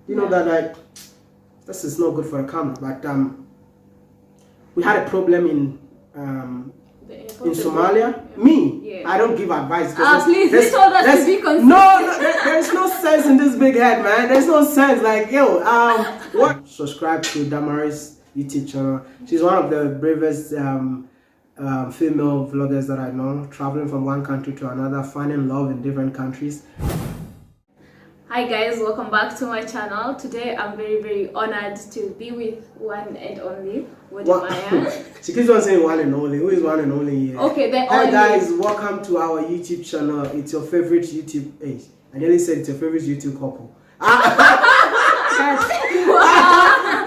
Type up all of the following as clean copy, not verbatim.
You know that like this is not good for the camera. But we had a problem in Somalia. I don't give advice. Please, you told us to be consistent. No, there's no sense in this big head, man. There's no sense. Like, yo, what? Subscribe to Damaris YouTube channel. She's one of the bravest female vloggers that I know, traveling from one country to another, finding love in different countries. Hi guys, welcome back to my channel. Today I'm very honored to be with one and only Wodemaya. She keeps on saying one and only. Who is one and only here? Okay, then hi guys, welcome to our YouTube channel. It's your favorite YouTube I nearly said it's your favorite YouTube couple.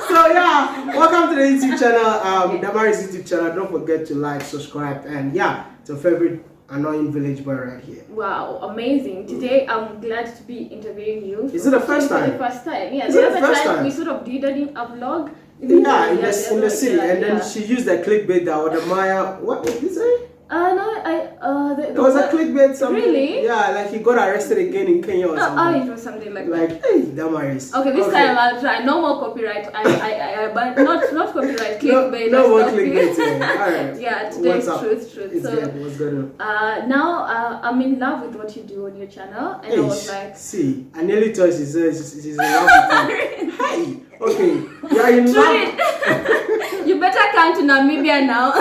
So yeah, welcome to the YouTube channel, Damaris YouTube channel. Don't forget to like, subscribe, and yeah, it's your favorite annoying village boy right here. Wow, amazing. Today I'm glad to be interviewing you. Is it the first time? The first time, yeah. Is the it the first time? We sort of did a vlog. In the city, and then she used the clickbait that Wodemaya. What did you say? There was a clickbait. Something. Really? Yeah, like he got arrested again in Kenya or something. It was something like that. Like, hey, Damaris. Okay, this time I'll try. No more copyright. But not copyright. Clickbait. No more clickbait. Alright. Yeah, today's truth. It's so, good. What's going on? Now I'm in love with what you do on your channel, and I was like, see, I nearly thought she's in love with you. Hey, okay, you are in love. You better come to Namibia now.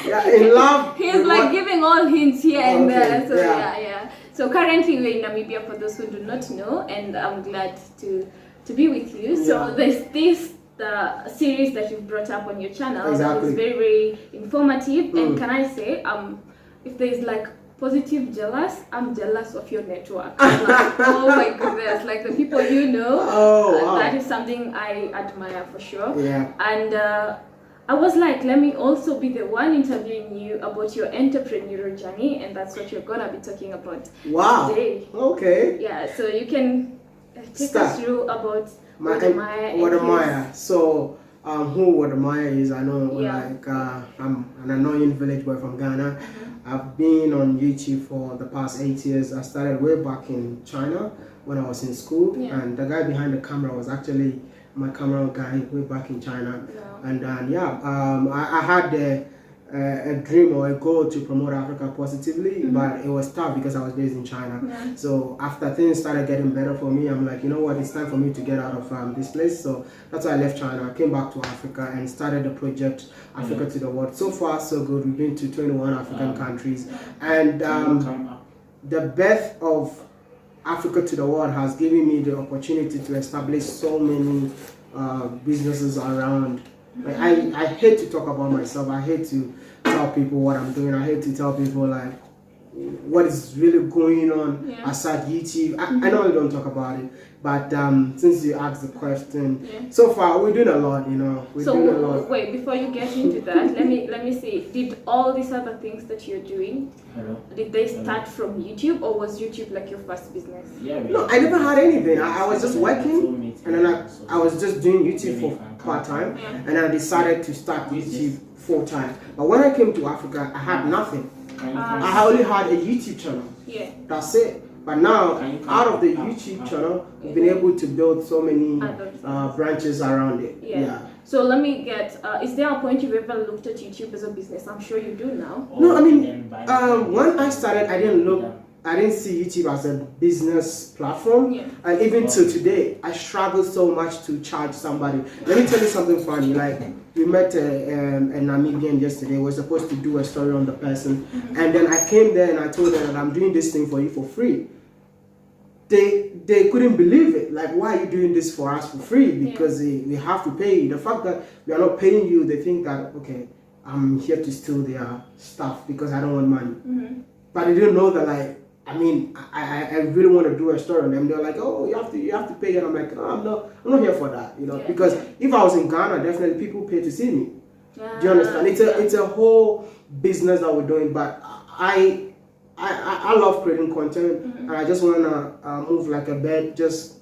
Yeah, in love. He's like giving all hints here and there. So yeah. So currently we're in Namibia, for those who do not know, and I'm glad to be with you. So there's this series that you've brought up on your channel that is very informative. And can I say, if there's like positive jealous, I'm jealous of your network. I'm like, oh my goodness, like the people you know. Wow. That is something I admire for sure. Yeah. And I was like, let me also be the one interviewing you about your entrepreneurial journey, and that's what you're gonna be talking about today. Okay. Yeah, so you can take us through about Wodemaya. So who Wodemaya is, I know, like I'm an annoying village boy from Ghana. I've been on YouTube for the past 8 years. I started way back in China when I was in school, and the guy behind the camera was actually my camera guy way back in China. And I had a dream or a goal to promote Africa positively, but it was tough because I was based in China. So after things started getting better for me, I'm like, you know what, it's time for me to get out of this place. So that's why I left China. I came back to Africa and started the project Africa to the World. So far so good. We've been to 21 African countries, and the birth of Africa to the World has given me the opportunity to establish so many businesses around. Like I hate to talk about myself. I hate to tell people what I'm doing. I hate to tell people like what is really going on aside YouTube. I normally don't talk about it, but since you asked the question, so far we're doing a lot. You know, we're doing a lot. Wait, before you get into that, let me see. Did all these other things that you're doing, did they start from YouTube, or was YouTube like your first business? No, I never had anything. I was just working, and then I was just doing YouTube for part-time, and I decided to start YouTube full-time. But when I came to Africa, I had nothing. I only had a YouTube channel. Yeah. That's it. But now, out of the YouTube channel, we've been able to build so many branches around it. Yeah. So let me get, is there a point you've ever looked at YouTube as a business? I'm sure you do now. No, I mean, when I started, I didn't see YouTube as a business platform. And even to today, I struggle so much to charge somebody. Let me tell you something funny. Like, we met a Namibian yesterday. We're supposed to do a story on the person. And then I came there and I told them that I'm doing this thing for you for free. They couldn't believe it. Like, why are you doing this for us for free? Because we have to pay you. The fact that we are not paying you, they think that, okay, I'm here to steal their stuff because I don't want money. But they didn't know that, like, I mean, I really want to do a story on them. They're like, oh, you have to pay. And I'm like, no, I'm not here for that, you know. Because if I was in Ghana, definitely people pay to see me. Do you understand? It's a whole business that we're doing. But I love creating content, and I just want to move like a bird, just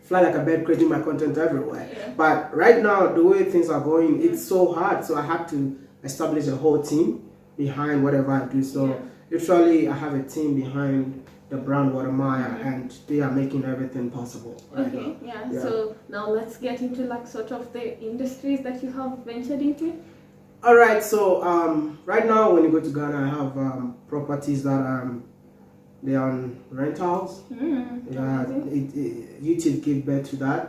fly like a bird, creating my content everywhere. But right now, the way things are going, it's so hard. So I had to establish a whole team behind whatever I do. So literally, I have a team behind the brand Watermaya, and they are making everything possible. Right Okay, now. yeah. So now let's get into like sort of the industries that you have ventured into. All right. So right now, when you go to Ghana, I have properties that they are on rentals. Yeah, YouTube gave birth to that.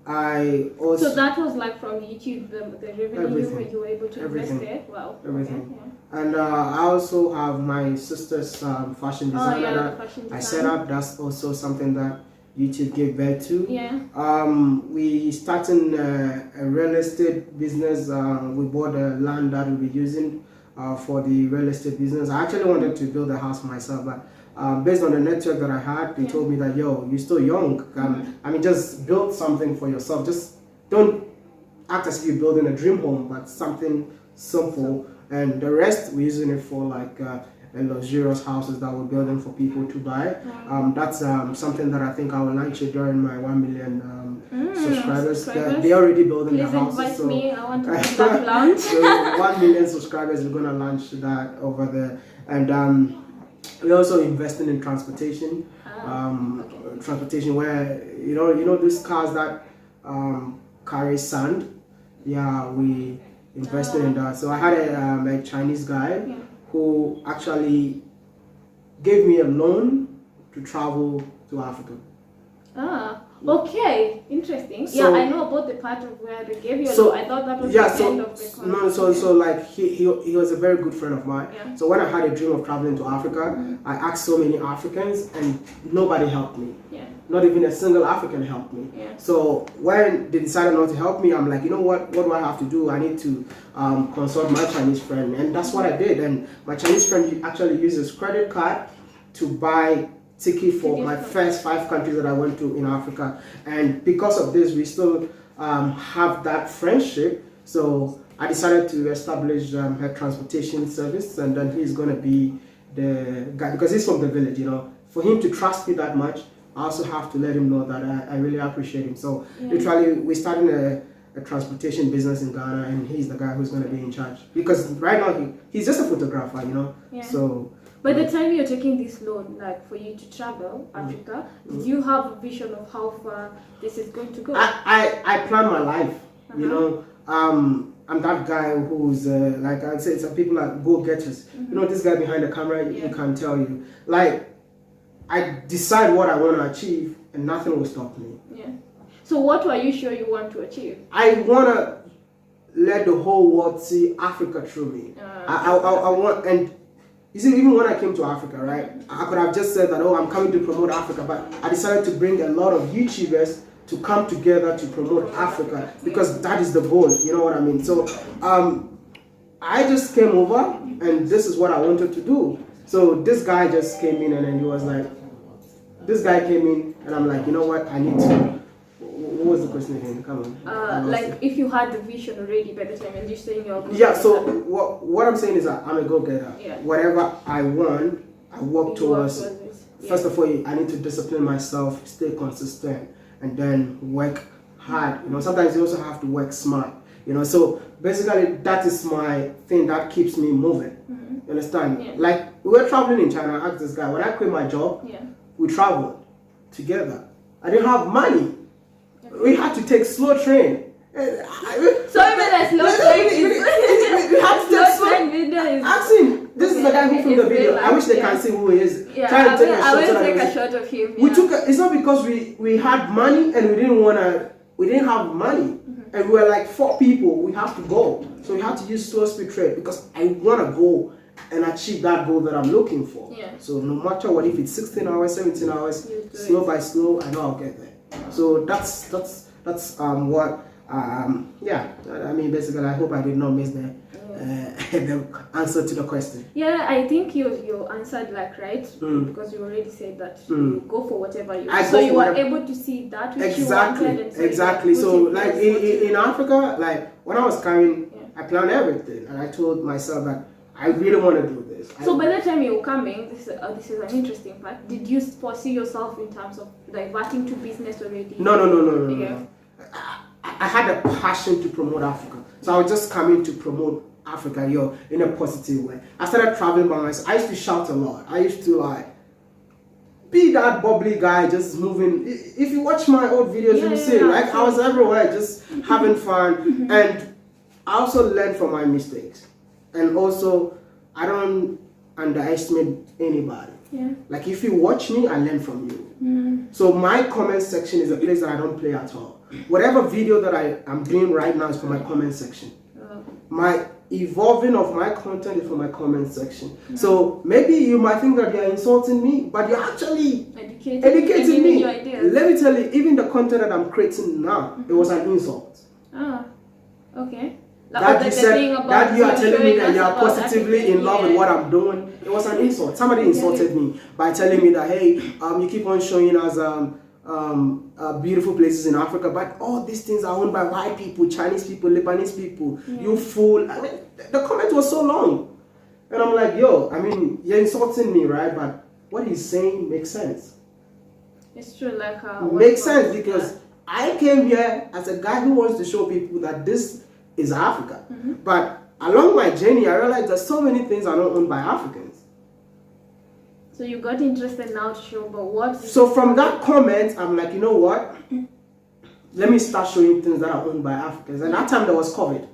I also. So that was like from YouTube, the revenue you were able to invest there. Wow. Everything. Okay, yeah. And I also have my sister's fashion designer that fashion I design. set up. That's also something that YouTube gave birth to. Yeah. We started a real estate business. We bought the land that we'll be using for the real estate business. I actually wanted to build a house for myself, but based on the network that I had, they told me that, yo, you're still young. I mean, just build something for yourself. Just don't act as if you're building a dream home, but something simple. And the rest, we're using it for like luxurious houses that we're building for people to buy. That's something that I think I will launch it during my 1 million subscribers. They're already building the houses. Please invite me. I want to do that launch. So 1 million subscribers, we're gonna launch that over there. And we're also investing in transportation. Transportation where you know these cars that carry sand. Yeah, we invested in that. So I had a Chinese guy who actually gave me a loan to travel to Africa. Okay, interesting. So, I know about the part of where they gave you a loan. I thought that was the end of the conversation. So like he was a very good friend of mine. Yeah. So when I had a dream of traveling to Africa, I asked so many Africans and nobody helped me. Yeah. Not even a single African helped me. Yeah. So when they decided not to help me, I'm like, you know what do I have to do? I need to consult my Chinese friend, and that's what I did. And my Chinese friend actually used his credit card to buy ticket for my first 5 countries that I went to in Africa. And because of this, we still have that friendship. So I decided to establish a transportation service, and then he's going to be the guy, because he's from the village, you know. For him to trust me that much, I also have to let him know that I really appreciate him. So literally, we're starting a transportation business in Ghana, and he's the guy who's going to be in charge. Because right now, he's just a photographer, you know. Yeah. So. By the time you're taking this loan, like for you to travel Africa, did you have a vision of how far this is going to go? I plan my life, you know. I'm that guy who's like I'd say some people are go-getters. You know, this guy behind the camera, he can tell you. Like, I decide what I want to achieve, and nothing will stop me. Yeah. So what are you sure you want to achieve? I want to let the whole world see Africa through me. I want, and you see, even when I came to Africa, right, I could have just said that, oh, I'm coming to promote Africa, but I decided to bring a lot of YouTubers to come together to promote Africa, because that is the goal, you know what I mean? So I just came over, and this is what I wanted to do. So this guy just came in, and then he was like, this guy came in, and I'm like, you know what, I need to. What was the question again? Come on. Like if you had the vision already by the time, and you're saying you're going so what I'm saying is that I'm a go-getter. Yeah. Whatever I want, I work towards. First of all, I need to discipline myself, stay consistent, and then work hard. You know, sometimes you also have to work smart. You know, so basically that is my thing that keeps me moving. You understand? Yeah. Like we were traveling in China. I asked this guy, when I quit my job, we traveled together. I didn't have money. We had to take slow train. So even a slow train we have to take slow train. Ask him. This is the guy who filmed the video. I wish they can see who he is. Yeah, I will take a shot of him. We took. It's not because we had money and we didn't have money, and we were like 4 people. We have to go, so we had to use slow speed train because I want to go and achieve that goal that I'm looking for. Yeah. So no matter what, if it's 16 hours, 17 hours, slow by slow, I know I'll get there. So that's what I mean, basically I hope I did not miss the answer to the question. Yeah, I think you answered like right, because you already said that you go for whatever you want. So you were able to see that which you wanted, and so exactly. So like in Africa, like when I was coming, I planned everything, and I told myself that I really want to do this. So by the time you were coming, this is an interesting part. Did you foresee yourself in terms of diverting to business already? No. I had a passion to promote Africa. So I was just coming to promote Africa, in a positive way. I started traveling by myself. I used to shout a lot. I used to be that bubbly guy just moving. If you watch my old videos, you'll see, like, I was everywhere just having fun. And I also learn from my mistakes. And also, I don't underestimate anybody. Yeah. Like, if you watch me, I learn from you. So my comment section is a place that I don't play at all. Whatever video that I'm doing right now is for my comment section. My evolving of my content is for my comment section. So maybe you might think that you're insulting me, but you're actually educating me. Let me tell you, even the content that I'm creating now, it was an insult. Ah, okay. That you said that you are telling me that you are positively in love with what I'm doing. It was an insult. Somebody insulted me by telling me that, hey, you keep on showing us beautiful places in Africa, but all these things are owned by white people, Chinese people, Lebanese people. You fool. I mean, the comment was so long. And I'm like, yo, I mean, you're insulting me, right? But what he's saying makes sense. It's true, like makes sense, because I came here as a guy who wants to show people that this is Africa. But along my journey, I realized that so many things are not owned by Africans. So you got interested now to show about what? So from that comment, I'm like, you know what? Let me start showing things that are owned by Africans. And that time there was COVID.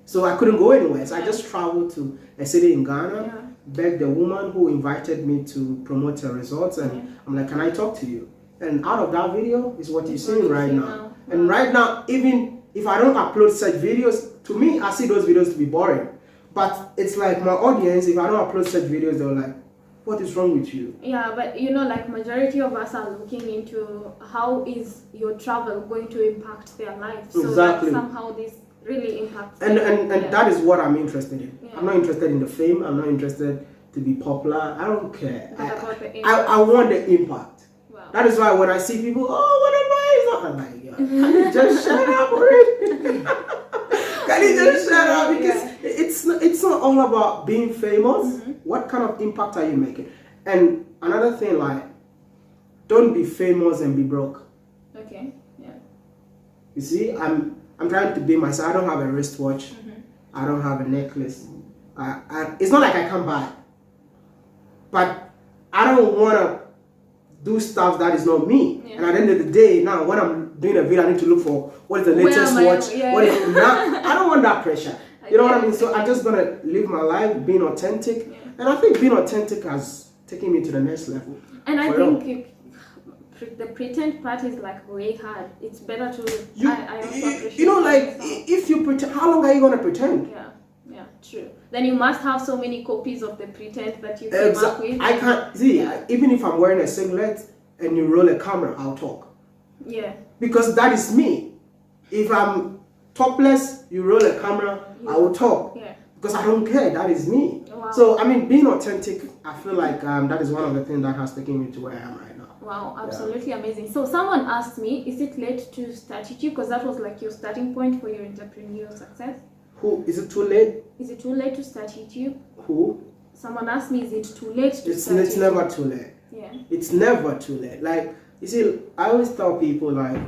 So I couldn't go anywhere. So I just traveled to a city in Ghana, begged the woman who invited me to promote her results. And I'm like, can I talk to you? And out of that video is what you're seeing right now. And right now, even if I don't upload such videos, to me, I see those videos to be boring. But it's like my audience, if I don't upload such videos, they're like, what is wrong with you? Yeah, but you know, like majority of us are looking into how is your travel going to impact their life. So Exactly. that somehow this really impacts And that is what I'm interested in. I'm not interested in the fame. I'm not interested to be popular. I don't care. I want the impact. Wow. That is why when I see people, oh, what am I? I'm like, yeah, can you just shut up already? Can you just shut up? Because it's not all about being famous. What kind of impact are you making? And another thing, like, don't be famous and be broke. Okay. Yeah. You see, I'm trying to be myself. I don't have a wristwatch. I don't have a necklace. It's not like I can't buy. But I don't want to do stuff that is not me. And at the end of the day, now when I'm doing a video, I need to look for what is the latest watch. I don't want that pressure. You know what I mean? So I'm just gonna live my life being authentic, and I think being authentic has taken me to the next level. And I think the pretend part is like way hard. It's better to. I also appreciate. You know, like if you pretend, how long are you gonna pretend? Yeah, true. Then you must have so many copies of the pretend that you came up with. I can't see. Even if I'm wearing a singlet and you roll a camera, I'll talk. Yeah. Because that is me. If I'm topless, you roll a camera, I will talk. Yeah. Because I don't care. That is me. Wow. So I mean, being authentic, I feel like that is one of the things that has taken me to where I am right now. Wow, absolutely amazing. So someone asked me, is it late to start YouTube? Because that was like your starting point for your entrepreneurial success. Who is it too late? Is it too late to start YouTube? Who? Someone asked me, is it too late to start YouTube? It's never too late. Yeah. It's never too late. Like, you see, I always tell people, like,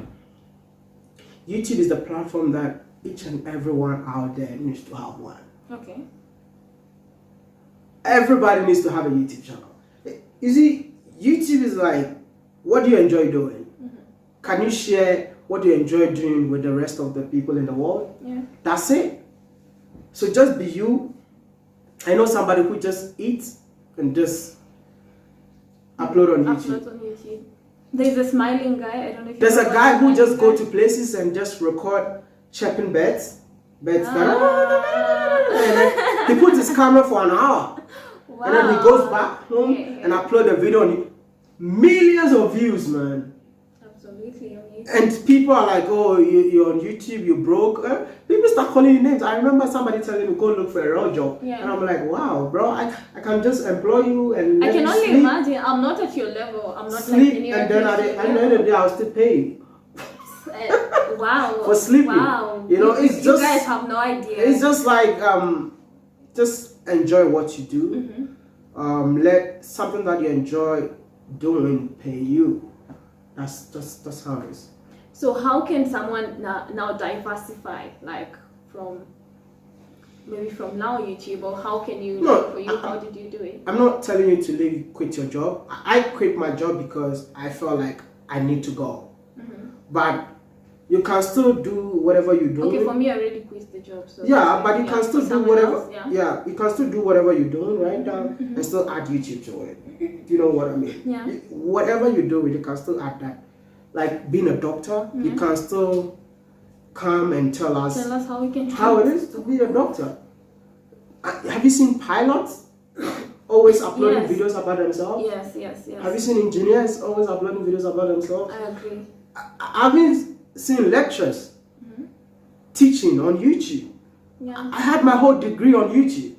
YouTube is the platform that each and everyone out there needs to have one. Okay. Everybody needs to have a YouTube channel. You see, YouTube is like, what do you enjoy doing? Can you share what you enjoy doing with the rest of the people in the world? Yeah. That's it. So just be you. I know somebody who just eats and just upload on YouTube. There's a smiling guy. I don't know if there's a guy who just go to places and just record chirping birds. And then he puts his camera for an hour. Wow. And then he goes back home and upload a video on it. Millions of views, man. Absolutely amazing. And people are like, oh, you're on YouTube, you broke. People start calling you names. I remember somebody telling me, go look for a real job. Yeah. And I'm like, wow, bro, I can just employ you and I can only imagine. I'm not at your level. I'm not sleep, like any and then at the end of the day, I'll still pay you. Wow. For sleeping. Wow. You know, it's you just... You guys have no idea. It's just like, just enjoy what you do. Let something that you enjoy doing pay you. That's how it is. So how can someone now diversify, like from maybe from now YouTube, or how can you, No, for you, how did you do it? I'm not telling you to leave, quit your job. I quit my job because I felt like I need to go. But you can still do whatever you do. Okay, for me, I already quit the job. So yeah, but you can still do whatever. Else, yeah, you can still do whatever you're doing right now and still add YouTube to it. You know what I mean? Yeah. Whatever you do, you can still add that. Like being a doctor, you can still come and tell us how we can how it is to be a doctor. Have you seen pilots always uploading videos about themselves? Yes. Have you seen engineers always uploading videos about themselves? I agree. I've been seeing lectures teaching on YouTube. Yeah. I had my whole degree on YouTube.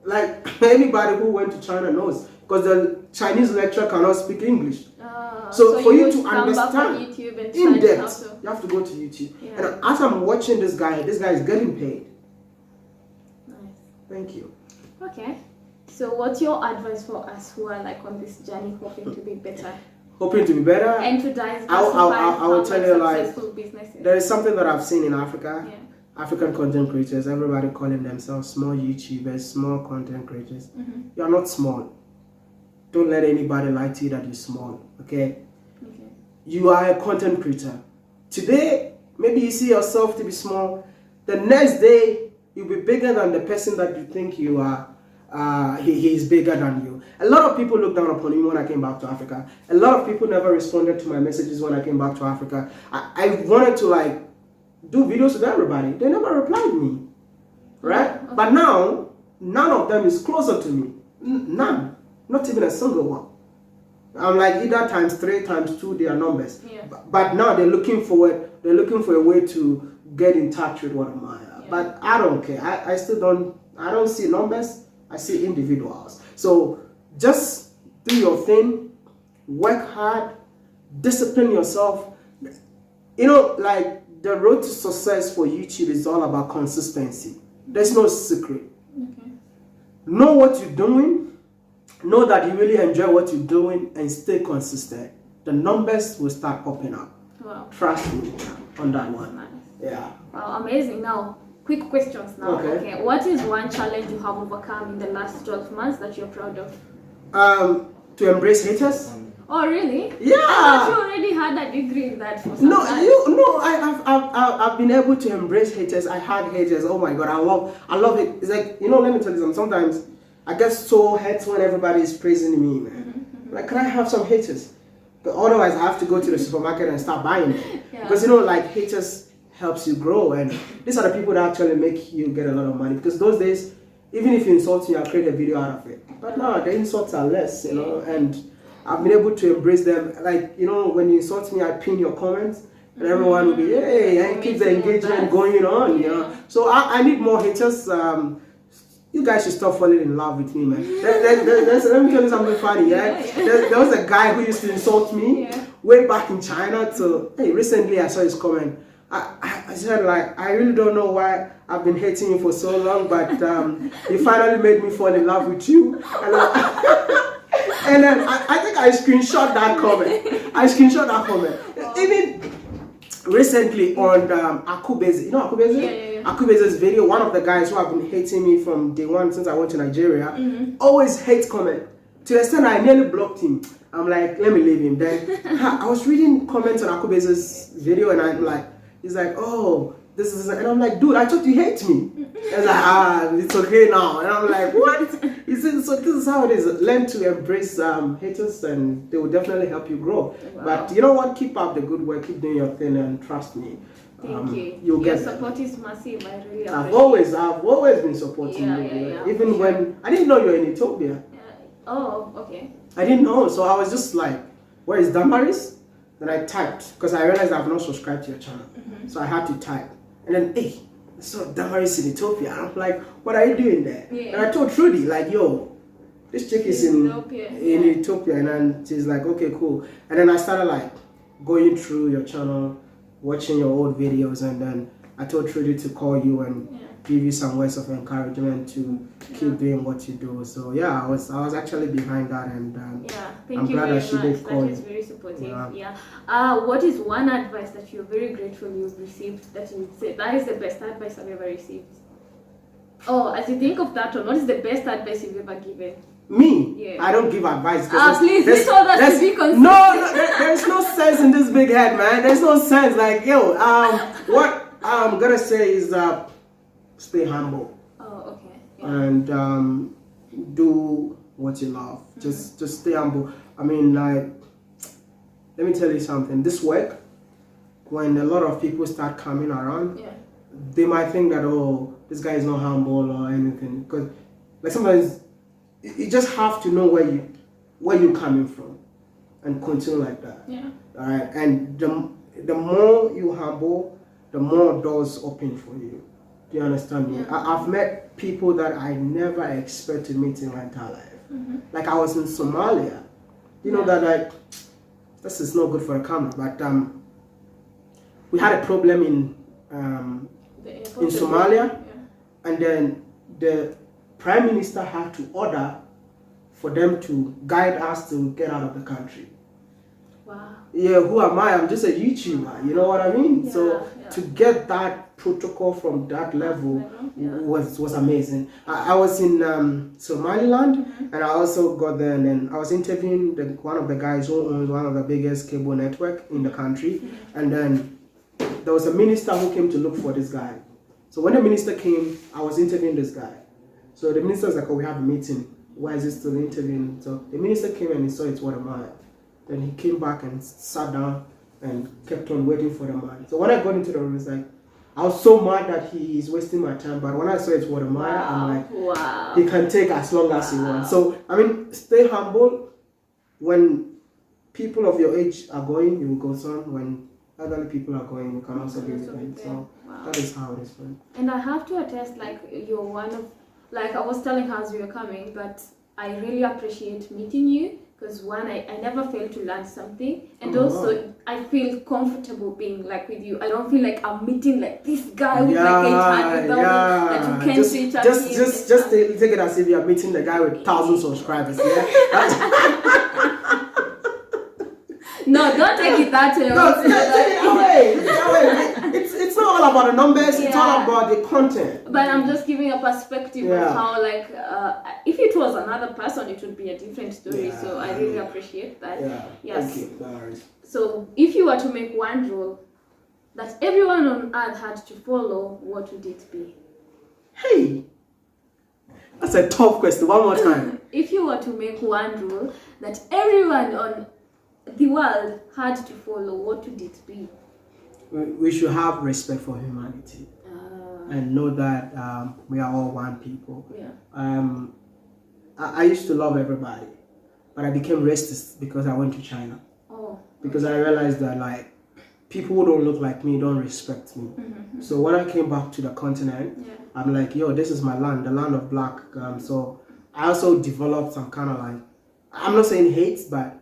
Like anybody who went to China knows, because the Chinese lecturer cannot speak English. So for you to understand in depth, you have to go to YouTube. Yeah. And as I'm watching this guy is getting paid. Nice. Thank you. Okay. So what's your advice for us who are like on this journey hoping to be better? Hoping to be better. And to diversify I will tell you, like, successful businesses. there is something that I've seen in Africa. Yeah. African content creators, everybody calling themselves small YouTubers, small content creators. You are not small. Don't let anybody lie to you that you're small, okay? You are a content creator. Today, maybe you see yourself to be small. The next day, you'll be bigger than the person that you think you are. He is bigger than you. A lot of people looked down upon me when I came back to Africa. A lot of people never responded to my messages when I came back to Africa. I wanted to like do videos with everybody. They never replied me, right? Okay. But now, none of them is closer to me. None. Not even a single one. I'm like either times 3, times 2, their numbers. Yeah. But now they're looking for a way to get in touch with one of mine. Yeah. But I don't care. I still don't see numbers. I see individuals. So just do your thing, work hard, discipline yourself. You know, like the road to success for YouTube is all about consistency. There's no secret. Okay. Know what you're doing. Know that you really enjoy what you're doing and stay consistent. The numbers will start popping up. Wow. Trust me on that one. Nice. Yeah. Wow, amazing. Now, quick questions now. Okay. What is one challenge you have overcome in the last 12 months that you're proud of? To embrace haters. Oh, really? Yeah. I thought you already had a degree in that for some time. I've been able to embrace haters. I had haters. Oh my God, I love it. It's like, you know, let me tell you something. Sometimes I get so hurt when everybody is praising me, man. Like, can I have some haters? But otherwise, I have to go to the supermarket and start buying them. Yeah. Because, you know, like, haters helps you grow. And these are the people that actually make you get a lot of money. Because those days, even if you insult me, I'll create a video out of it. But now, the insults are less, you know. And I've been able to embrace them. Like, you know, when you insult me, I pin your comments. And everyone will be, hey, and keep the engagement going on, you know. So I need more haters. You guys should stop falling in love with me, man. Let me tell you something funny, yeah? There was a guy who used to insult me way back in China. So, hey, recently I saw his comment. I said, like, I really don't know why I've been hating you for so long, but you finally made me fall in love with you. And then I think I screenshot that comment. Even recently on Akubeze, you know Akubeze? Yeah. Akubeze's video, one of the guys who have been hating me from day one since I went to Nigeria, always hates comment. To the extent I nearly blocked him. I'm like, let me leave him. Then I was reading comments on Akubeze's video and I'm like, he's like, oh, this is, and I'm like, dude, I thought you hate me. And like, it's okay now. And I'm like, what? He said, so this is how it is. Learn to embrace haters and they will definitely help you grow. Wow. But you know what? Keep up the good work. Keep doing your thing and trust me. Thank you. You'll Your get support is massive. I really appreciate I've always been supporting you. Yeah, Even when I didn't know you were in Ethiopia. Oh, okay. I didn't know, so I was just like, where is Damaris? Then I typed because I realized I've not subscribed to your channel. So I had to type. And then, hey, I saw Damaris in Ethiopia. I'm like, what are you doing there? Yeah. And I told Trudy, like, yo, this chick is in Ethiopia. And then she's like, okay, cool. And then I started like going through your channel, watching your old videos, and then I told Trudy to call you and give you some words of encouragement to keep doing what you do. So yeah, I was actually behind that, and thank I'm you glad very that she much. did call. That is very supportive. What is one advice that you're very grateful you've received that you would say that is the best advice I've ever received? Oh, as you think of that one, what is the best advice you've ever given? Me? Yeah. I don't give advice. Please, you told us to be consistent. No, there's no sense in this big head, man. There's no sense. Like, yo, what I'm gonna say is stay humble. Oh, okay. Yeah. And do what you love. Just stay humble. I mean, like, let me tell you something. This work, when a lot of people start coming around, Yeah. they might think that, oh, this guy is not humble or anything. Because, like, sometimes you just have to know where you're coming from and continue like that. Yeah. All right. And the more you humble, the more doors open for you. Do you understand me? Yeah. I've met people that I never expect to meet in my entire life. Like, I was in Somalia. You know that, like, this is not good for the camera, but we had a problem in Somalia, and then the Prime Minister had to order for them to guide us to get out of the country. Wow. Yeah, who am I? I'm just a YouTuber, you know what I mean? Yeah, So to get that protocol from that level was amazing. I was in Somaliland, and I also got there, and then I was interviewing one of the guys who owns one of the biggest cable network in the country, and then there was a minister who came to look for this guy. So when the minister came, I was interviewing this guy. So the minister was like, oh, we have a meeting. Why is he still interviewing? So the minister came and he saw it's what a man. Then he came back and sat down and kept on waiting for the man. So when I got into the room, it's like, I was so mad that he is wasting my time. But when I saw it's what a man, I'm like, he can take as long as he wants. So, I mean, stay humble. When people of your age are going, you will go on. When elderly people are going, you can also be with them. So that is how it is. And I have to attest, like, you're one of, like, I was telling her as we were coming, but I really appreciate meeting you. Because one, I never fail to learn something, and also I feel comfortable being like with you. I don't feel like I'm meeting like this guy with like 800,000 that you can't reach out to. Just take it as if you're meeting the guy with 1,000 subscribers. Yeah. No, don't take it that way. No, it's not all about the numbers. It's all about the content. But I'm just giving a perspective of how, like, if it was another person, it would be a different story. Yeah. So I really appreciate that. Yeah. Yes. Thank you. So if you were to make one rule that everyone on earth had to follow, what would it be? Hey, that's a tough question. One more time. If you were to make one rule that everyone on the world had to follow, what would it be? We should have respect for humanity and know that we are all one people. Yeah. I used to love everybody, but I became racist because I went to China. Oh. Because I realized that, like, people who don't look like me don't respect me. So when I came back to the continent, I'm like, yo, this is my land, the land of black. So I also developed some kind of, like, I'm not saying hate, but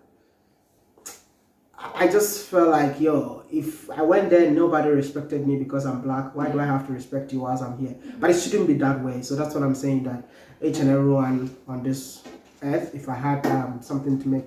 I just felt like, yo, if I went there and nobody respected me because I'm black, why do I have to respect you as I'm here? But it shouldn't be that way. So that's what I'm saying, that each and everyone on this earth, if I had something to make,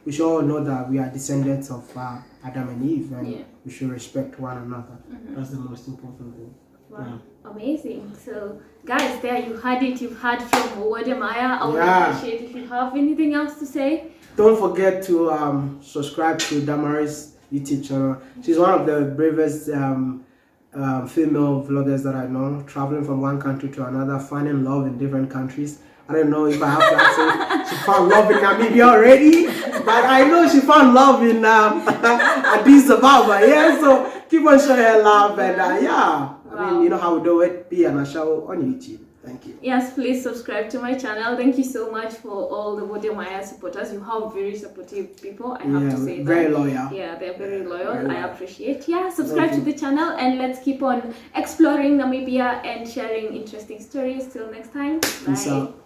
we should all know that we are descendants of Adam and Eve, and we should respect one another. That's the most important thing. Wow. Amazing. So, guys, there you had it. You've heard from Wodemaya. I would appreciate if you have anything else to say. Don't forget to subscribe to Damaris YouTube channel. She's one of the bravest female vloggers that I know, traveling from one country to another, finding love in different countries. I don't know if I have to say she found love in Namibia already, but I know she found love in Addis Ababa. Yeah, so keep on showing her love, and I mean, you know how we do it. Be on a show on YouTube. Thank you. Yes, please subscribe to my channel. Thank you so much for all the Wodemaya supporters. You have very supportive people. I have to say that. Very loyal. Yeah, they're very loyal. Very loyal. I appreciate. Yeah, subscribe to the channel, and let's keep on exploring Namibia and sharing interesting stories. Till next time. Bye. Peace out.